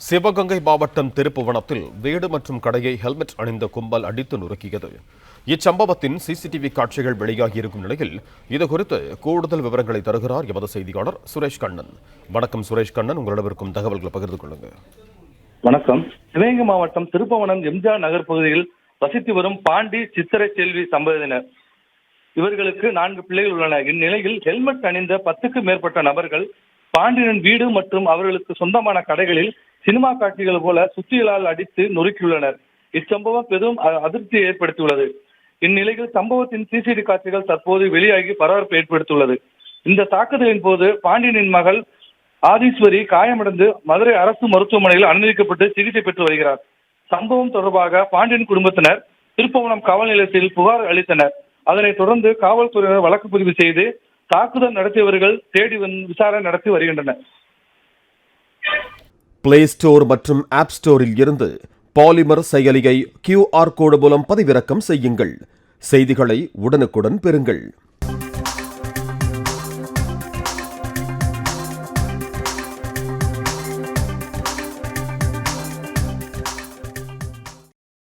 சிவகங்கை மாவட்டம் திருப்புவனத்தில் வீடு மற்றும் கடையை ஹெல்மெட் அணிந்த கும்பல் அடித்து நொறுக்கியது. இச்சம்பவத்தின் சிசிடிவி காட்சிகள் வெளியாகியிருக்கும் நிலையில் இதுகுறித்து கூடுதல் விவரங்களை தருகிறார் எமது செய்தியாளர் சுரேஷ் கண்ணன். வணக்கம் சுரேஷ் கண்ணன், உங்களிடம் இருக்கும் தகவல்களை பகிர்ந்து கொள்ளுங்க. வணக்கம். சிவகங்கை மாவட்டம் திருப்புவனம் எம்ஜிஆர் நகர் பகுதியில் வசித்து வரும் பாண்டி சித்திரை செல்வி தம்பதியினர். இவர்களுக்கு 4 பிள்ளைகள் உள்ளன. இந்நிலையில் ஹெல்மெட் அணிந்த 10க்கும் மேற்பட்ட நபர்கள் பாண்டியனின் வீடு மற்றும் அவர்களுக்கு சொந்தமான கடைகளில் சினிமா காட்சிகள் போல சுத்திகளால் அடித்து நொறுக்கியுள்ளனர். இச்சம்பவம் பெரும் அதிர்ச்சியை ஏற்படுத்தியுள்ளது. இந்நிலையில் சம்பவத்தின் சிசிடிவி காட்சிகள் தற்போது வெளியாகி பரபரப்பை ஏற்படுத்தியுள்ளது. இந்த தாக்குதலின் போது பாண்டியனின் மகள் ஆதீஸ்வரி காயமடைந்து மதுரை அரசு மருத்துவமனையில் அனுமதிக்கப்பட்டு சிகிச்சை பெற்று வருகிறார். சம்பவம் தொடர்பாக பாண்டியன் குடும்பத்தினர் திருப்புவனம் காவல் நிலையத்தில் புகார் அளித்தனர். அதனைத் தொடர்ந்து காவல்துறையினர் வழக்கு பதிவு செய்து தாக்குதல் நடத்தியவர்கள் தேடி விசாரணை நடத்தி வருகின்றனர். பிளே ஸ்டோர் மற்றும் ஆப் ஸ்டோரில் இருந்து பாலிமர் செயலியை QR கோடு மூலம் பதிவிறக்கம் செய்யுங்கள். செய்திகளை உடனுக்குடன் பெறுங்கள்.